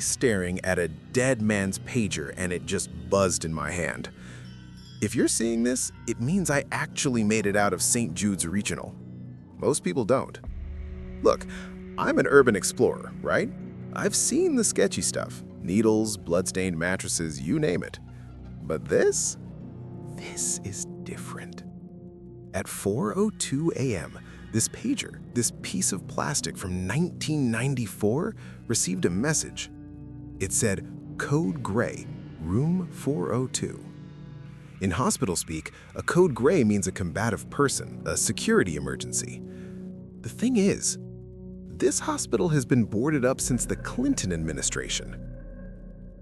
literally staring at a dead man's pager and it just buzzed in my hand. If you're seeing this, it means I actually made it out of St. Jude's Regional. Most people don't. Look, I'm an urban explorer, right? I've seen the sketchy stuff. Needles, bloodstained mattresses, you name it. But this is different. At 4:02 a.m., this pager, this piece of plastic from 1994, received a message. It said, "Code Gray, room 402." In hospital speak, a code gray means a combative person, a security emergency. The thing is, this hospital has been boarded up since the Clinton administration.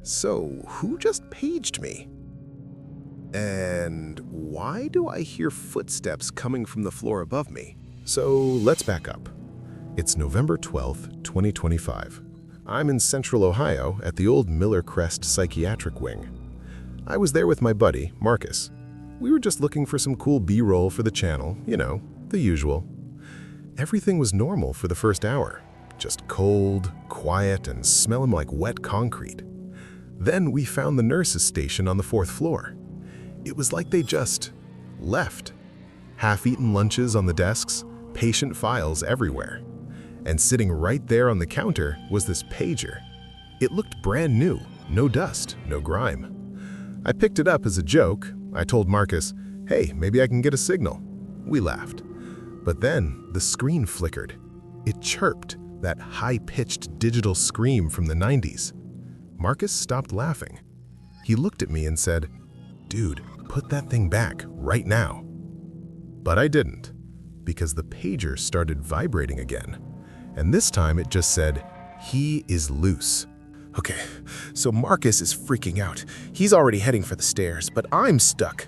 So, who just paged me? And why do I hear footsteps coming from the floor above me? So, let's back up. It's November 12th, 2025. I'm in Central Ohio at the old Miller-Crest Psychiatric wing. I was there with my buddy, Marcus. We were just looking for some cool B-roll for the channel, you know, the usual. Everything was normal for the first hour, just cold, quiet, and smelling like wet concrete. Then we found the nurses' station on the 4th floor. It was like they just left. Half-eaten lunches on the desks, patient files everywhere. And sitting right there on the counter was this pager. It looked brand new, no dust, no grime. I picked it up as a joke. I told Marcus, "Hey, maybe I can get a signal." We laughed. But then the screen flickered. It chirped, that high-pitched digital scream from the 90s. Marcus stopped laughing. He looked at me and said, "Dude, put that thing back right now." But I didn't, because the pager started vibrating again. And this time it just said, "He is loose." Okay, so Marcus is freaking out. He's already heading for the stairs, but I'm stuck.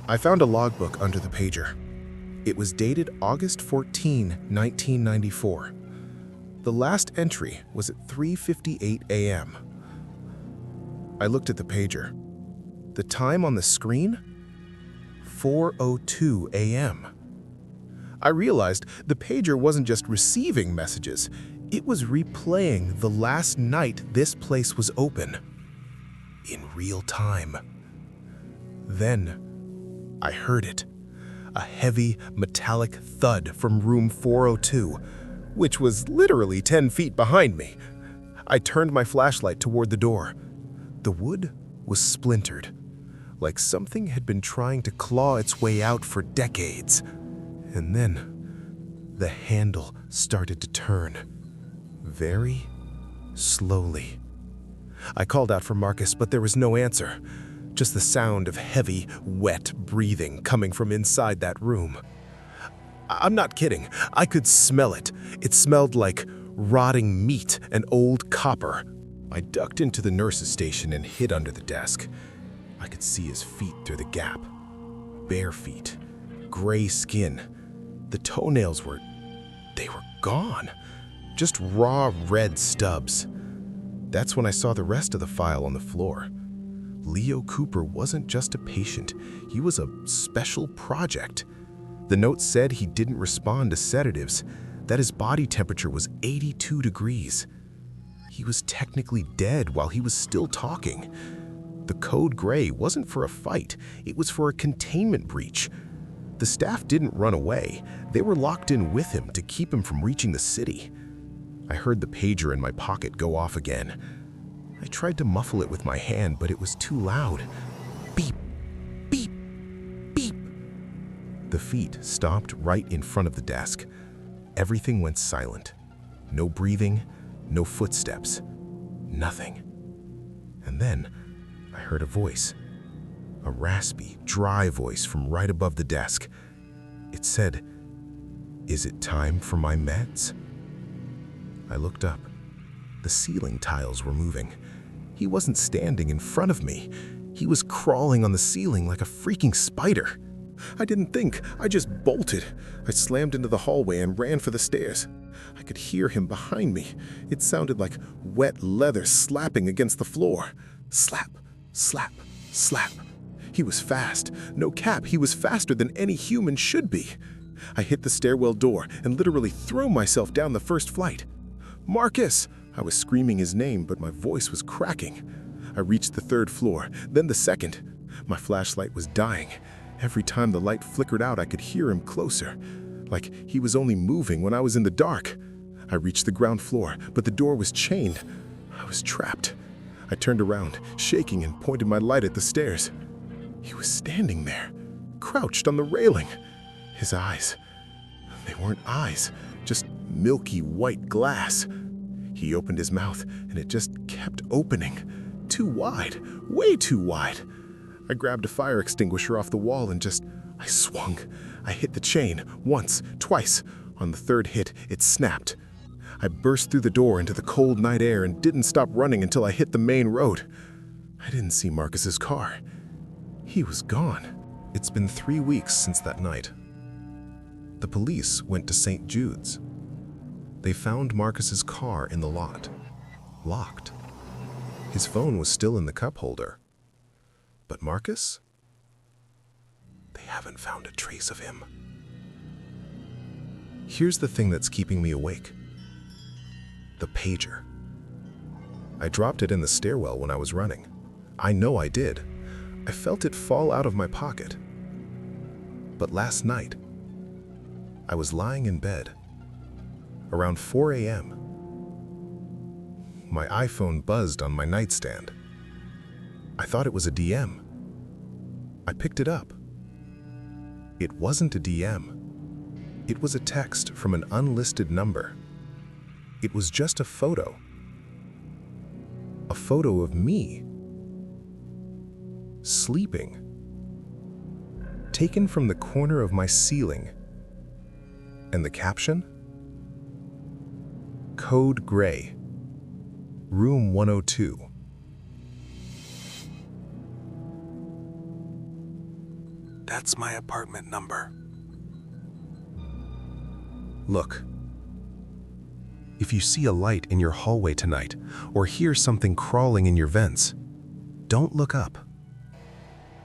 I found a logbook under the pager. It was dated August 14, 1994. The last entry was at 3:58 a.m. I looked at the pager. The time on the screen? 4:02 a.m. I realized the pager wasn't just receiving messages, it was replaying the last night this place was open. In real time. Then, I heard it. A heavy, metallic thud from room 402, which was literally 10 feet behind me. I turned my flashlight toward the door. The wood was splintered, like something had been trying to claw its way out for decades. And then, the handle started to turn. Very slowly. I called out for Marcus, but there was no answer. Just the sound of heavy, wet breathing coming from inside that room. I'm not kidding. I could smell it. It smelled like rotting meat and old copper. I ducked into the nurse's station and hid under the desk. I could see his feet through the gap. Bare feet. Gray skin. The toenails were gone. Just raw red stubs. That's when I saw the rest of the file on the floor. Leo Cooper wasn't just a patient, he was a special project. The note said he didn't respond to sedatives, that his body temperature was 82 degrees. He was technically dead while he was still talking. The code gray wasn't for a fight, it was for a containment breach. The staff didn't run away, they were locked in with him to keep him from reaching the city. I heard the pager in my pocket go off again. I tried to muffle it with my hand, but it was too loud. Beep, beep, beep. The feet stopped right in front of the desk. Everything went silent. No breathing, no footsteps, nothing. And then I heard a voice. A raspy, dry voice from right above the desk. It said, "Is it time for my meds?" I looked up. The ceiling tiles were moving. He wasn't standing in front of me. He was crawling on the ceiling like a freaking spider. I didn't think, I just bolted. I slammed into the hallway and ran for the stairs. I could hear him behind me. It sounded like wet leather slapping against the floor. Slap, slap, slap. He was fast. No cap, he was faster than any human should be. I hit the stairwell door and literally threw myself down the first flight. "Marcus! I was screaming his name, but my voice was cracking. I reached the third floor, then the second. My flashlight was dying. Every time the light flickered out, I could hear him closer, like he was only moving when I was in the dark. I reached the ground floor, but the door was chained. I was trapped. I turned around, shaking, and pointed my light at the stairs. He was standing there, crouched on the railing. His eyes, they weren't eyes, just milky white glass. He opened his mouth, and it just kept opening. Too wide, way too wide. I grabbed a fire extinguisher off the wall and I swung. I hit the chain, once, twice. On the third hit, it snapped. I burst through the door into the cold night air and didn't stop running until I hit the main road. I didn't see Marcus's car. He was gone. It's been 3 weeks since that night. The police went to St. Jude's. They found Marcus's car in the lot, locked. His phone was still in the cup holder. But Marcus? They haven't found a trace of him. Here's the thing that's keeping me awake. The pager. I dropped it in the stairwell when I was running. I know I did. I felt it fall out of my pocket. But last night, I was lying in bed. Around 4 a.m., my iPhone buzzed on my nightstand. I thought it was a DM. I picked it up. It wasn't a DM. It was a text from an unlisted number. It was just a photo. A photo of me. Sleeping. Taken from the corner of my ceiling. And the caption? Code Gray. Room 102. That's my apartment number. Look. If you see a light in your hallway tonight, or hear something crawling in your vents, don't look up.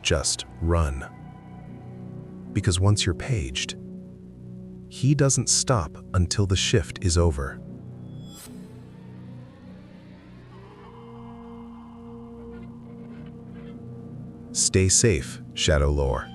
Just run. Because once you're paged, he doesn't stop until the shift is over. Stay safe, Shadow Lore.